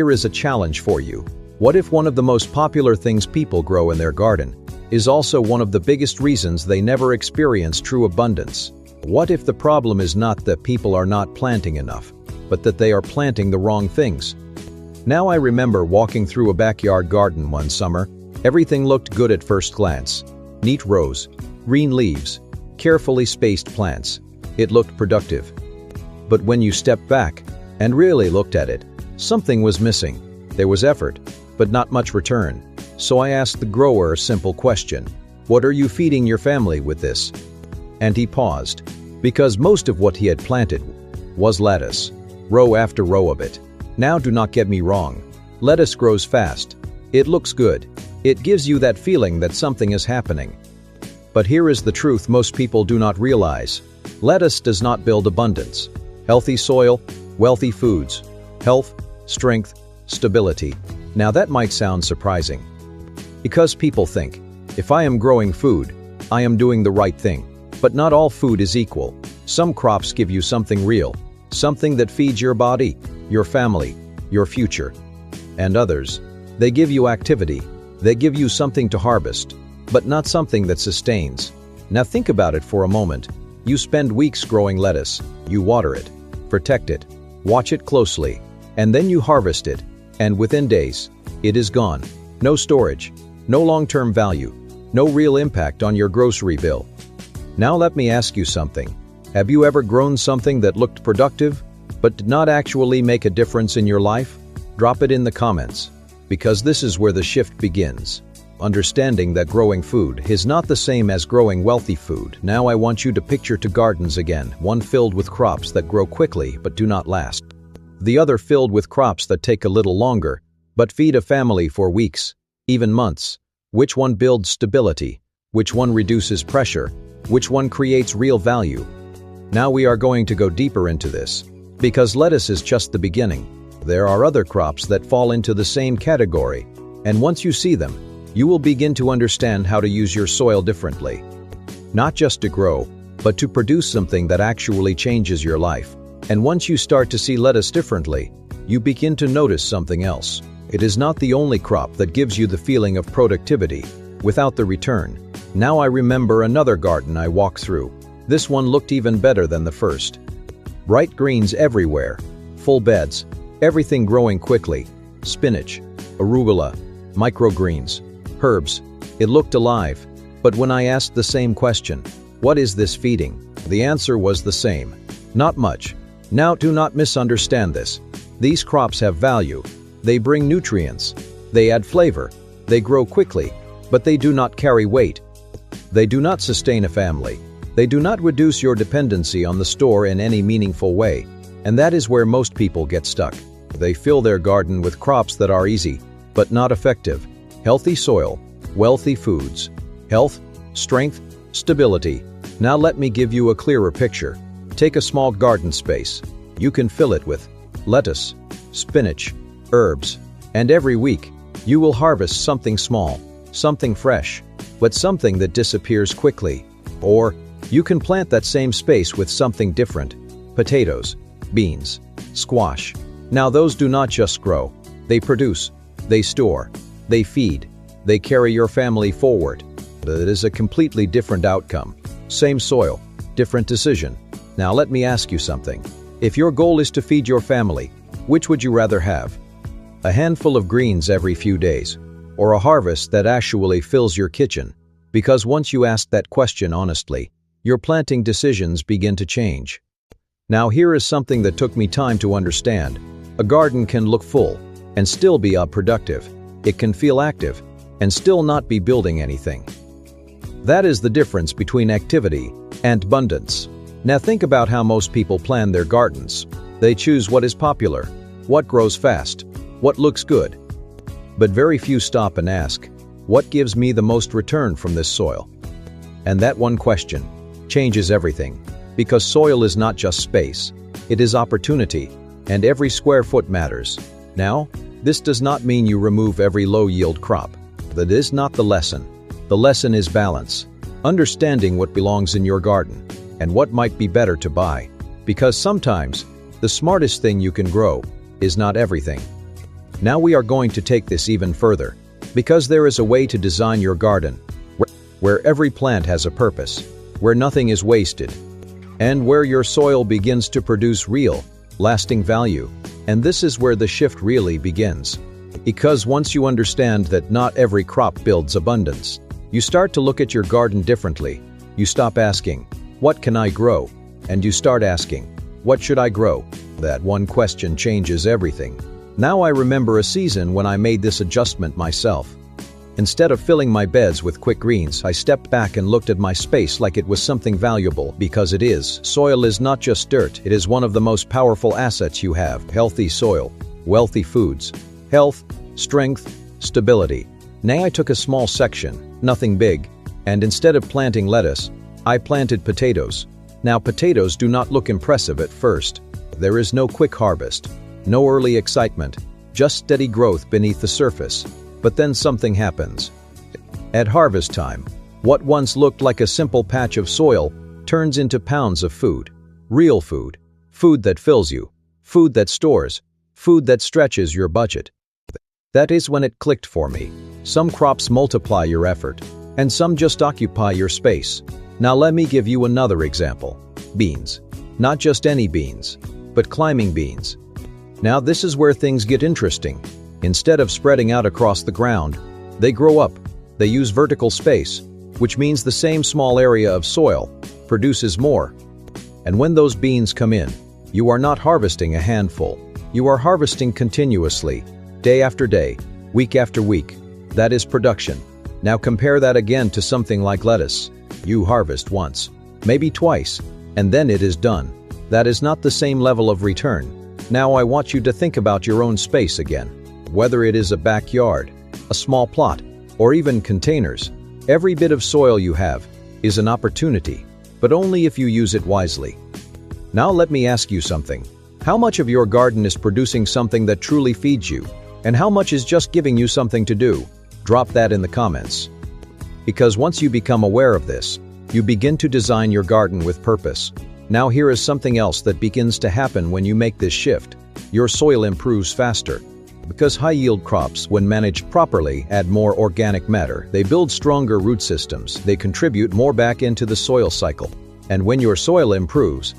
Here is a challenge for you. What if one of the most popular things people grow in their garden is also one of the biggest reasons they never experience true abundance? What if the problem is not that people are not planting enough, but that they are planting the wrong things? Now I remember walking through a backyard garden one summer. Everything looked good at first glance. Neat rows, green leaves, carefully spaced plants. It looked productive. But when you stepped back and really looked at it, something was missing. There was effort, but not much return. So I asked the grower a simple question. What are you feeding your family with this? And he paused, because most of what he had planted was lettuce, row after row of it. Now do not get me wrong. Lettuce grows fast. It looks good. It gives you that feeling that something is happening. But here is the truth most people do not realize. Lettuce does not build abundance. Healthy soil, wealthy foods, health, strength, stability. Now that might sound surprising. Because people think, if I am growing food, I am doing the right thing. But not all food is equal. Some crops give you something real, something that feeds your body, your family, your future. And others, they give you activity. They give you something to harvest, but not something that sustains. Now think about it for a moment. You spend weeks growing lettuce. You water it, protect it, watch it closely, and then you harvest it. And within days, it is gone. No storage, no long-term value, no real impact on your grocery bill. Now let me ask you something. Have you ever grown something that looked productive, but did not actually make a difference in your life? Drop it in the comments, because this is where the shift begins. Understanding that growing food is not the same as growing wealthy food. Now I want you to picture two gardens again, one filled with crops that grow quickly but do not last. The other filled with crops that take a little longer, but feed a family for weeks, even months. Which one builds stability? Which one reduces pressure? Which one creates real value? Now we are going to go deeper into this, because lettuce is just the beginning. There are other crops that fall into the same category, and once you see them, you will begin to understand how to use your soil differently. Not just to grow, but to produce something that actually changes your life. And once you start to see lettuce differently, you begin to notice something else. It is not the only crop that gives you the feeling of productivity without the return. Now I remember another garden I walked through. This one looked even better than the first. Bright greens everywhere, full beds, everything growing quickly. Spinach, arugula, microgreens, herbs. It looked alive. But when I asked the same question, what is this feeding? The answer was the same. Not much. Now do not misunderstand this. These crops have value. They bring nutrients. They add flavor. They grow quickly, but they do not carry weight. They do not sustain a family. They do not reduce your dependency on the store in any meaningful way. And that is where most people get stuck. They fill their garden with crops that are easy, but not effective. Healthy soil, wealthy foods, health, strength, stability. Now let me give you a clearer picture. Take a small garden space. You can fill it with lettuce, spinach, herbs, and every week, you will harvest something small, something fresh, but something that disappears quickly. Or, you can plant that same space with something different. Potatoes, beans, squash. Now those do not just grow. They produce, they store, they feed, they carry your family forward. But it is a completely different outcome. Same soil, different decision. Now let me ask you something. If your goal is to feed your family, which would you rather have? A handful of greens every few days, or a harvest that actually fills your kitchen? Because once you ask that question honestly, your planting decisions begin to change. Now here is something that took me time to understand. A garden can look full and still be productive. It can feel active and still not be building anything. That is the difference between activity and abundance. Now think about how most people plan their gardens. They choose what is popular, what grows fast, what looks good. But very few stop and ask, what gives me the most return from this soil? And that one question changes everything, because soil is not just space, it is opportunity, and every square foot matters. Now, this does not mean you remove every low-yield crop. That is not the lesson. The lesson is balance, understanding what belongs in your garden, and what might be better to buy. Because sometimes, the smartest thing you can grow is not everything. Now we are going to take this even further, because there is a way to design your garden where every plant has a purpose, where nothing is wasted, and where your soil begins to produce real, lasting value. And this is where the shift really begins. Because once you understand that not every crop builds abundance, you start to look at your garden differently. You stop asking, "What can I grow?" And you start asking, "What should I grow?" That one question changes everything. Now I remember a season when I made this adjustment myself. Instead of filling my beds with quick greens, I stepped back and looked at my space like it was something valuable, because it is. Soil is not just dirt, it is one of the most powerful assets you have. Healthy soil, wealthy foods, health, strength, stability. Now I took a small section, nothing big, and instead of planting lettuce, I planted potatoes. Now potatoes do not look impressive at first. There is no quick harvest, no early excitement, just steady growth beneath the surface. But then something happens. At harvest time, what once looked like a simple patch of soil turns into pounds of food. Real food. Food that fills you. Food that stores. Food that stretches your budget. That is when it clicked for me. Some crops multiply your effort, and some just occupy your space. Now let me give you another example. Beans. Not just any beans, but climbing beans. Now this is where things get interesting. Instead of spreading out across the ground, they grow up. They use vertical space, which means the same small area of soil produces more. And when those beans come in, you are not harvesting a handful. You are harvesting continuously, day after day, week after week. That is production. Now compare that again to something like lettuce. You harvest once, maybe twice, and then it is done. That is not the same level of return. Now I want you to think about your own space again. Whether it is a backyard, a small plot, or even containers, every bit of soil you have is an opportunity, but only if you use it wisely. Now let me ask you something. How much of your garden is producing something that truly feeds you, and how much is just giving you something to do? Drop that in the comments. Because once you become aware of this, you begin to design your garden with purpose. Now here is something else that begins to happen when you make this shift. Your soil improves faster. Because high-yield crops, when managed properly, add more organic matter. They build stronger root systems. They contribute more back into the soil cycle. And when your soil improves,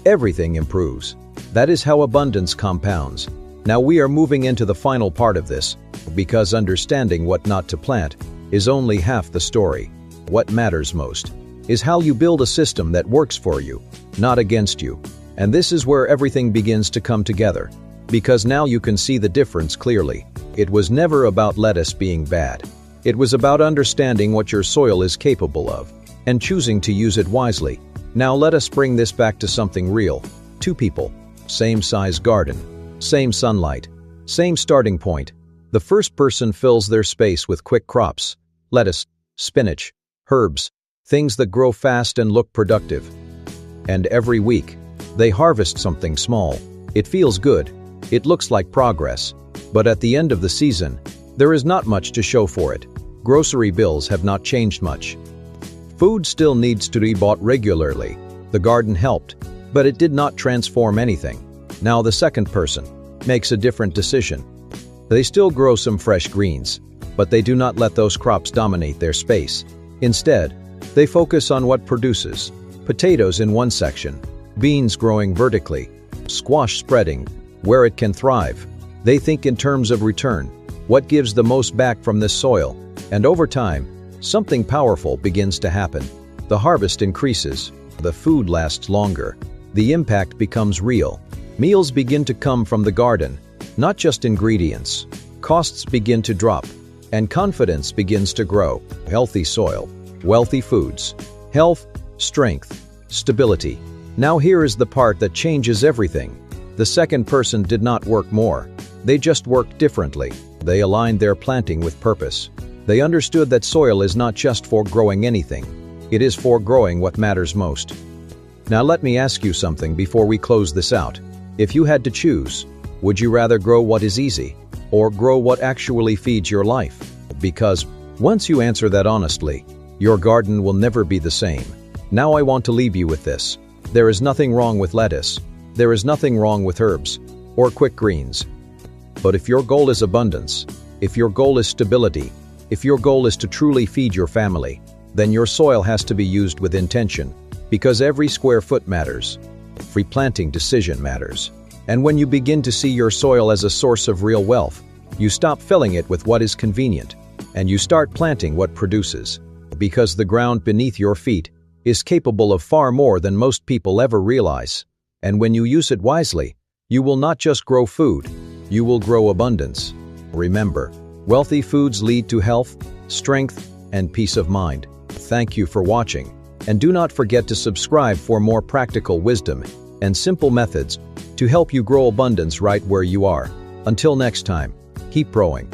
everything improves. That is how abundance compounds. Now we are moving into the final part of this, because understanding what not to plant is only half the story. What matters most is how you build a system that works for you, not against you. And this is where everything begins to come together. Because now you can see the difference clearly. It was never about lettuce being bad. It was about understanding what your soil is capable of and choosing to use it wisely. Now let us bring this back to something real. Two people, same size garden, same sunlight, same starting point. The first person fills their space with quick crops, lettuce, spinach, herbs, things that grow fast and look productive. And every week, they harvest something small. It feels good. It looks like progress, but at the end of the season, there is not much to show for it. Grocery bills have not changed much. Food still needs to be bought regularly. The garden helped, but it did not transform anything. Now the second person makes a different decision. They still grow some fresh greens, but they do not let those crops dominate their space. Instead, they focus on what produces. Potatoes in one section, beans growing vertically, squash spreading where it can thrive. They think in terms of return. What gives the most back from this soil? And over time, something powerful begins to happen. The harvest increases. The food lasts longer. The impact becomes real. Meals begin to come from the garden, not just ingredients. Costs begin to drop, and confidence begins to grow. Healthy soil, wealthy foods, health, strength, stability. Now here is the part that changes everything. The second person did not work more. They just worked differently. They aligned their planting with purpose. They understood that soil is not just for growing anything. It is for growing what matters most. Now let me ask you something before we close this out. If you had to choose, would you rather grow what is easy or grow what actually feeds your life? Because once you answer that honestly, your garden will never be the same. Now I want to leave you with this. There is nothing wrong with lettuce. There is nothing wrong with herbs or quick greens. But if your goal is abundance, if your goal is stability, if your goal is to truly feed your family, then your soil has to be used with intention, because every square foot matters. Every planting decision matters. And when you begin to see your soil as a source of real wealth, you stop filling it with what is convenient, and you start planting what produces. Because the ground beneath your feet is capable of far more than most people ever realize. And when you use it wisely, you will not just grow food, you will grow abundance. Remember, wealthy foods lead to health, strength, and peace of mind. Thank you for watching, and do not forget to subscribe for more practical wisdom and simple methods to help you grow abundance right where you are. Until next time, keep growing.